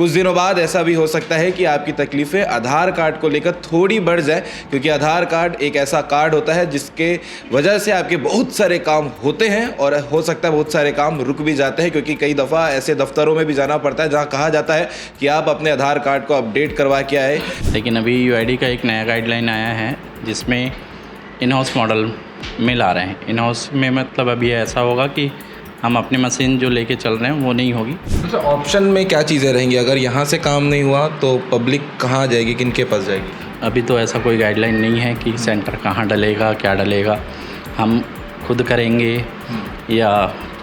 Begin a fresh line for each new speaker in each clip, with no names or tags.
कुछ दिनों बाद ऐसा भी हो सकता है कि आपकी तकलीफ़ें आधार कार्ड को लेकर थोड़ी बढ़ जाए, क्योंकि आधार कार्ड एक ऐसा कार्ड होता है जिसके वजह से आपके बहुत सारे काम होते हैं और हो सकता है बहुत सारे काम रुक भी जाते हैं, क्योंकि कई दफ़ा ऐसे दफ्तरों में भी जाना पड़ता है जहां कहा जाता है कि आप अपने आधार कार्ड को अपडेट करवा के आए।
लेकिन अभी यूआईडी का एक नया गाइडलाइन आया है जिसमें इन हाउस मॉडल में ला रहे हैं। इन हाउस में मतलब अभी ऐसा होगा कि हम अपनी मशीन जो लेके चल रहे हैं वो नहीं होगी।
अच्छा, ऑप्शन में क्या चीज़ें रहेंगी? अगर यहाँ से काम नहीं हुआ तो पब्लिक कहाँ जाएगी, किन के पास जाएगी?
अभी तो ऐसा कोई गाइडलाइन नहीं है कि सेंटर कहाँ डलेगा, क्या डलेगा। हम खुद करेंगे या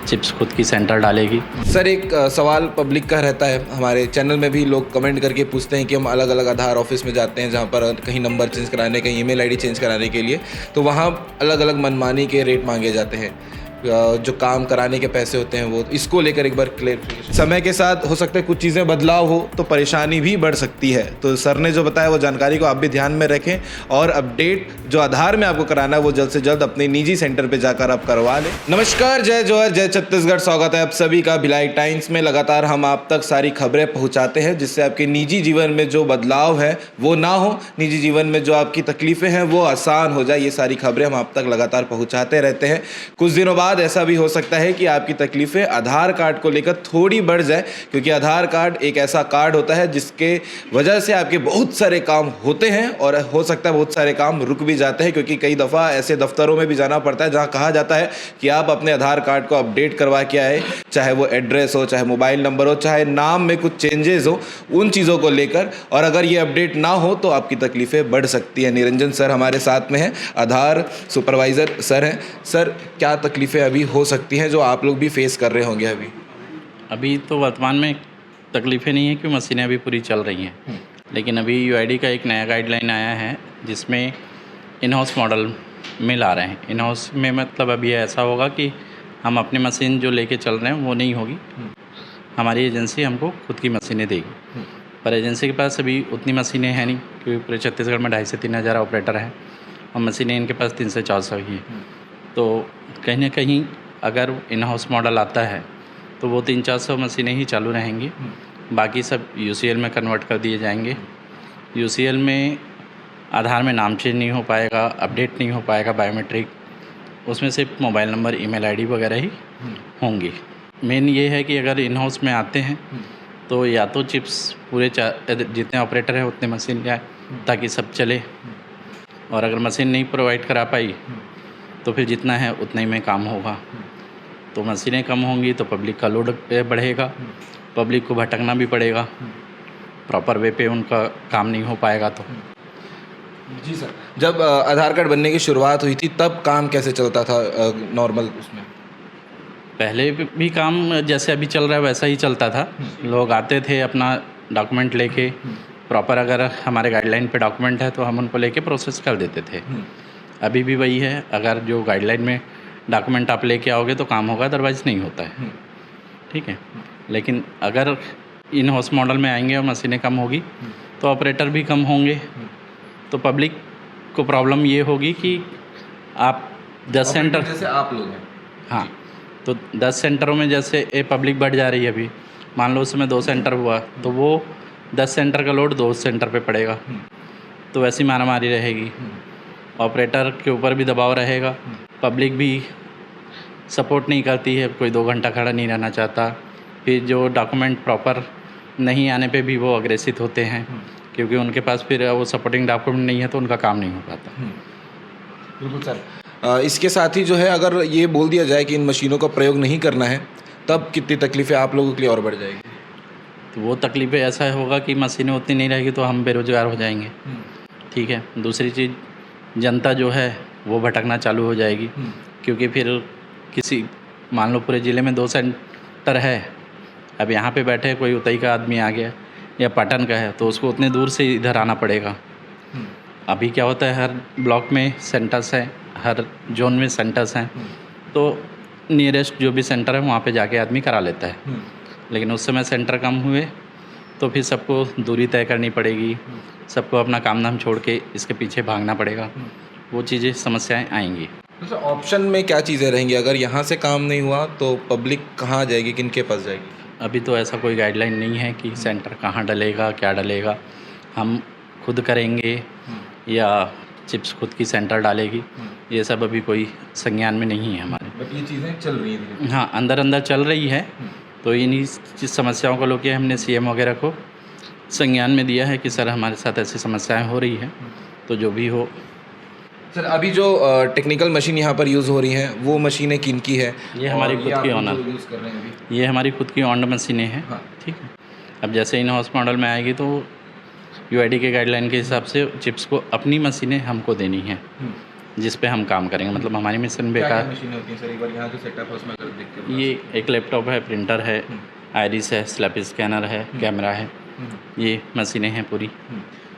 चिप्स खुद की सेंटर डालेगी।
सर, एक सवाल पब्लिक का रहता है, हमारे चैनल में भी लोग कमेंट करके पूछते हैं कि हम अलग अलग आधार ऑफिस में जाते हैं जहाँ पर कहीं नंबर चेंज कराने, कहीं ईमेल आईडी चेंज कराने के लिए, तो वहाँ अलग अलग मनमानी के रेट मांगे जाते हैं। जो काम कराने के पैसे होते हैं वो, इसको लेकर एक बार क्लियर। समय के साथ हो सकता है कुछ चीज़ें बदलाव हो तो परेशानी भी बढ़ सकती है, तो सर ने जो बताया वो जानकारी को आप भी ध्यान में रखें और अपडेट जो आधार में आपको कराना है वो जल्द से जल्द अपने निजी सेंटर पे जाकर आप करवा लें। नमस्कार, जय जोहर, जय छत्तीसगढ़। स्वागत है आप सभी का भिलाई टाइम्स में। लगातार हम आप तक सारी खबरें पहुँचाते हैं जिससे आपके निजी जीवन में जो बदलाव है वो ना हो, निजी जीवन में जो आपकी तकलीफ़ें हैं वो आसान हो जाए। ये सारी खबरें हम आप तक लगातार पहुँचाते रहते हैं। कुछ दिनों बाद ऐसा भी हो सकता है कि आपकी तकलीफ़ें आधार कार्ड को लेकर थोड़ी बढ़ जाए, क्योंकि आधार कार्ड एक ऐसा कार्ड होता है जिसके वजह से आपके बहुत सारे काम होते हैं और हो सकता है बहुत सारे काम रुक भी जाते हैं, क्योंकि कई दफ़ा ऐसे दफ्तरों में भी जाना पड़ता है जहां कहा जाता है कि आप अपने आधार कार्ड को अपडेट करवा के आए, चाहे वो एड्रेस हो, चाहे मोबाइल नंबर हो, चाहे नाम में कुछ चेंजेस हो, उन चीज़ों को लेकर। और अगर ये अपडेट ना हो तो आपकी तकलीफ़ें बढ़ सकती हैं। निरंजन सर हमारे साथ में हैं, आधार सुपरवाइज़र सर हैं। सर, क्या तकलीफ़ें अभी हो सकती हैं जो आप लोग भी फेस कर रहे होंगे? अभी
तो वर्तमान में तकलीफ़ें नहीं है कि मशीनें अभी पूरी चल रही हैं, लेकिन अभी यूआईडी का एक नया गाइडलाइन आया है जिसमें इन हाउस मॉडल में ला रहे हैं। इन हाउस में मतलब अभी ऐसा होगा कि हम अपनी मशीन जो लेके चल रहे हैं वो नहीं होगी। हमारी एजेंसी हमको खुद की मशीनें देगी, पर एजेंसी के पास अभी उतनी मशीनें हैं नहीं, क्योंकि पूरे छत्तीसगढ़ में 2,500 से 3,000 ऑपरेटर हैं और मशीनें इनके पास 300 से 400 ही हैं। तो कहीं ना कहीं अगर इन हाउस मॉडल आता है तो वो 300-400 मशीनें ही चालू रहेंगी, बाकी सब यूसीएल में कन्वर्ट कर दिए जाएंगे। यूसीएल में आधार में नाम चेंज नहीं हो पाएगा, अपडेट नहीं हो पाएगा बायोमेट्रिक, उसमें सिर्फ मोबाइल नंबर, ईमेल आईडी वगैरह ही होंगी। मेन ये है कि अगर इन हाउस में आते हैं तो या तो चिप्स पूरे जितने ऑपरेटर हैं उतने मशीन ले आए ताकि सब चले, और अगर मशीन नहीं प्रोवाइड करा पाई तो फिर जितना है उतना ही में काम होगा। तो मशीनें कम होंगी तो पब्लिक का लोड बढ़ेगा, पब्लिक को भटकना भी पड़ेगा, प्रॉपर वे पे उनका काम नहीं हो पाएगा। तो
जी सर, जब आधार कार्ड बनने की शुरुआत हुई थी तब काम कैसे चलता था नॉर्मल? उसमें
पहले भी काम जैसे अभी चल रहा है वैसा ही चलता था। लोग आते थे अपना डॉक्यूमेंट लेके, प्रॉपर अगर हमारे गाइडलाइन पे डॉक्यूमेंट है तो हम उनको लेके प्रोसेस कर देते थे। अभी भी वही है, अगर जो गाइडलाइन में डॉक्यूमेंट आप लेके आओगे तो काम होगा, अदरवाइज़ नहीं होता है। ठीक है, लेकिन अगर इन हाउस मॉडल में आएंगे और मशीनें कम होगी तो ऑपरेटर भी कम होंगे, तो पब्लिक को प्रॉब्लम ये होगी कि आप 10 सेंटर,
जैसे आप लोग हैं,
हाँ, तो 10 सेंटरों में जैसे पब्लिक बढ़ जा रही है। अभी मान लो उसमें 2 सेंटर हुआ तो वो 10 सेंटर का लोड 2 सेंटर पे पड़ेगा, तो वैसी मारामारी रहेगी। ऑपरेटर के ऊपर भी दबाव रहेगा, पब्लिक भी सपोर्ट नहीं करती है, कोई 2 घंटा खड़ा नहीं रहना चाहता। फिर जो डॉक्यूमेंट प्रॉपर नहीं आने पे भी वो अग्रेसित होते हैं, क्योंकि उनके पास फिर वो सपोर्टिंग डॉक्यूमेंट नहीं है तो उनका काम नहीं हो पाता।
बिल्कुल सर, इसके साथ ही जो है अगर ये बोल दिया जाए कि इन मशीनों का प्रयोग नहीं करना है तब कितनी तकलीफ़ें आप लोगों के लिए और बढ़ जाएगी?
तो वो तकलीफ़ें ऐसा होगा कि मशीनें उतनी नहीं रहेगी तो हम बेरोज़गार हो जाएंगे। ठीक है, दूसरी चीज़, जनता जो है वो भटकना चालू हो जाएगी, क्योंकि फिर किसी, मान लो पूरे ज़िले में 2 सेंटर है, अब यहाँ पे बैठे कोई उतई का आदमी आ गया या पाटन का है तो उसको उतने दूर से इधर आना पड़ेगा। अभी क्या होता है, हर ब्लॉक में सेंटर्स हैं, हर जोन में सेंटर्स हैं, तो नियरेस्ट जो भी सेंटर है वहाँ पे जाके आदमी करा लेता है। लेकिन उस समय सेंटर कम हुए तो फिर सबको दूरी तय करनी पड़ेगी, सबको अपना काम धाम छोड़ के इसके पीछे भागना पड़ेगा, वो चीज़ें समस्याएं आएंगी।
तो ऑप्शन में क्या चीज़ें रहेंगी? अगर यहाँ से काम नहीं हुआ तो पब्लिक कहाँ जाएगी, किन के पास जाएगी?
अभी तो ऐसा कोई गाइडलाइन नहीं है कि सेंटर कहाँ डलेगा, क्या डलेगा। हम खुद करेंगे या चिप्स खुद की सेंटर डालेगी, ये सब अभी कोई संज्ञान में नहीं है हमारे।
बट ये चीज़ें चल रही हैं।
हाँ, अंदर अंदर चल रही है। तो इन्हीं समस्याओं को लेकर हमने सीएम वगैरह को संज्ञान में दिया है कि सर हमारे साथ ऐसी समस्याएं हो रही हैं, तो जो भी हो।
सर अभी जो टेक्निकल मशीन यहाँ पर यूज़ हो रही हैं वो मशीनें किन की है?
ये हमारी
और
खुद
आप
की
जो
ऑनर
यूज़ कर रहे हैं अभी?
ये हमारी खुद की ऑन्ड मशीनें हैं।
हाँ।
ठीक है। अब जैसे इन हाउस मॉडल में आएगी तो यूआईडी के गाइडलाइन के हिसाब से चिप्स को अपनी मशीनें हमको देनी है, जिस पे हम काम करेंगे। मतलब हमारी मशीन
क्या
बेकार।
मशीनें होती हैं सर? एक बार यहाँ जो सेटअप है उसमें अगर देख के
ये एक लैपटॉप है, प्रिंटर है, आइरिस है, स्लैप स्कैनर है, कैमरा है, ये मशीनें हैं पूरी।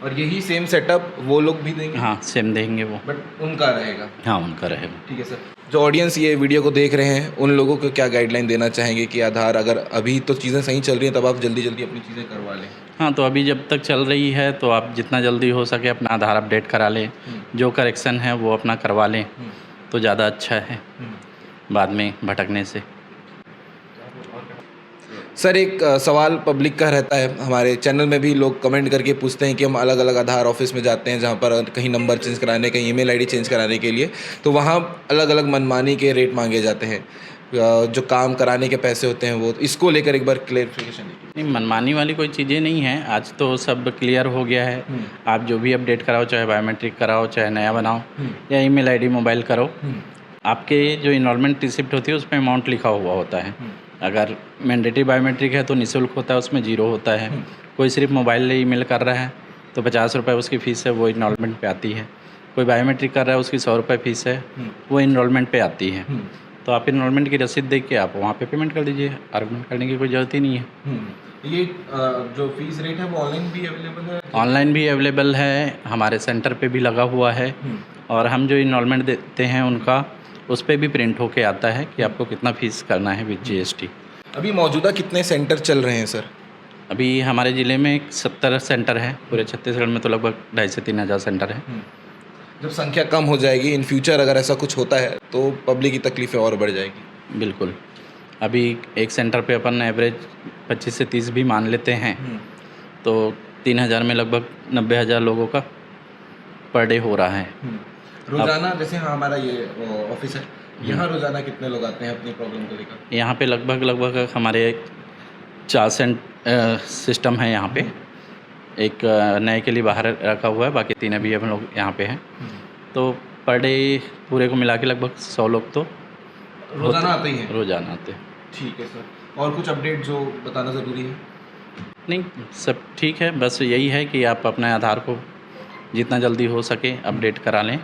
और यही सेम सेटअप वो लोग भी देंगे?
हाँ, सेम देंगे वो।
बट उनका रहेगा?
हाँ, उनका रहेगा।
ठीक है सर। जो ऑडियंस ये वीडियो को देख रहे हैं उन लोगों को क्या गाइडलाइन देना चाहेंगे कि आधार अगर अभी तो चीज़ें सही चल रही हैं तब आप जल्दी जल्दी अपनी चीज़ें करवा लें?
हाँ, तो अभी जब तक चल रही है तो आप जितना जल्दी हो सके अपना आधार अपडेट करा लें, जो करेक्शन है वो अपना करवा लें तो ज़्यादा अच्छा है बाद में भटकने से।
सर एक सवाल पब्लिक का रहता है, हमारे चैनल में भी लोग कमेंट करके पूछते हैं कि हम अलग अलग आधार ऑफिस में जाते हैं जहाँ पर कहीं नंबर चेंज कराने, कहीं ईमेल आईडी चेंज कराने के लिए, तो वहाँ अलग अलग मनमानी के रेट मांगे जाते हैं। जो काम कराने के पैसे होते हैं वो, इसको लेकर एक बार क्लेरिफिकेशन दीजिए।
नहीं, मनमानी वाली कोई चीज़ें नहीं है। आज तो सब क्लियर हो गया है। आप जो भी अपडेट कराओ, चाहे बायोमेट्रिक कराओ, चाहे नया बनाओ या ईमेल आईडी मोबाइल करो, आपके जो इनरोलमेंट रिसिप्ट होती है उसमें अमाउंट लिखा हुआ होता है। अगर मैंडेटरी बायोमेट्रिक है तो निःशुल्क होता है, उसमें 0 होता है। कोई सिर्फ मोबाइल ईमेल कर रहा है तो 50 रुपये उसकी फ़ीस है, वो इनरोलमेंट पे आती है। कोई बायोमेट्रिक कर रहा है उसकी 100 रुपये फ़ीस है, वो इनरोलमेंट पे आती है। तो आप इनरोलमेंट की रसीद देख के आप वहाँ पे पेमेंट कर दीजिए, आर्गुमेंट करने की कोई ज़रूरत ही नहीं है।
ये जो फीस रेट है वो ऑनलाइन भी अवेलेबल है?
ऑनलाइन भी अवेलेबल है, हमारे सेंटर पे भी लगा हुआ है। और हम जो इनरोलमेंट देते हैं उनका उस पर भी प्रिंट होके आता है कि आपको कितना फ़ीस करना है विद जीएसटी।
अभी मौजूदा कितने सेंटर चल रहे हैं सर?
अभी हमारे ज़िले में 70 सेंटर हैं। पूरे छत्तीसगढ़ में तो लगभग 2,500 से 3,000 सेंटर हैं।
जब संख्या कम हो जाएगी इन फ्यूचर, अगर ऐसा कुछ होता है तो पब्लिक की तकलीफ़ें और बढ़ जाएगी।
बिल्कुल। अभी एक सेंटर पे अपन एवरेज 25 से 30 भी मान लेते हैं तो 3,000 में लगभग 90,000 लोगों का पर डे हो रहा है।
रोज़ाना जैसे हाँ हमारा ये ऑफिस है, यहाँ रोज़ाना कितने लोग आते हैं अपनी प्रॉब्लम को लेकर?
यहाँ पे लगभग हमारे 4 सिस्टम है यहाँ पे। एक नए के लिए बाहर रखा हुआ है, बाकी 3 अभी हम लोग यहाँ पे हैं। तो पर डे पूरे को मिला के लगभग 100 लोग तो
रोज़ाना आते ही हैं?
रोज़ाना आते हैं।
ठीक है सर। और कुछ अपडेट जो बताना ज़रूरी है?
नहीं, सब ठीक है। बस यही है कि आप अपने आधार को जितना जल्दी हो सके अपडेट करा लें।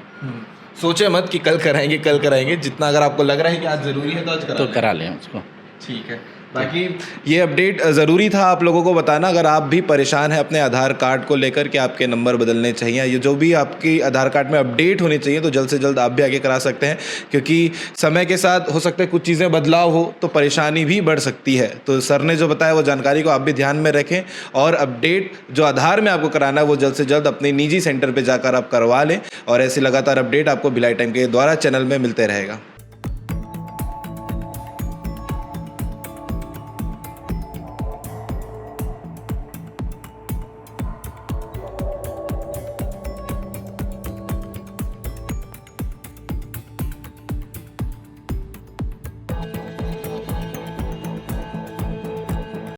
सोचे मत कि कल कराएंगे, जितना अगर आपको लग रहा है कि आज ज़रूरी है तो आज
करा लें उसको।
ठीक है। बाकी ये अपडेट ज़रूरी था आप लोगों को बताना। अगर आप भी परेशान हैं अपने आधार कार्ड को लेकर कि आपके नंबर बदलने चाहिए, ये जो भी आपकी आधार कार्ड में अपडेट होनी चाहिए, तो जल्द से जल्द आप भी आगे करा सकते हैं, क्योंकि समय के साथ हो सकता है कुछ चीज़ें बदलाव हो तो परेशानी भी बढ़ सकती है। तो सर ने जो बताया वो जानकारी को आप भी ध्यान में रखें और अपडेट जो आधार में आपको कराना है वो जल्द से जल्द अपने निजी सेंटर पर जाकर आप करवा लें। और ऐसी लगातार अपडेट आपको भिलाई टाइम के द्वारा चैनल में मिलते रहेगा।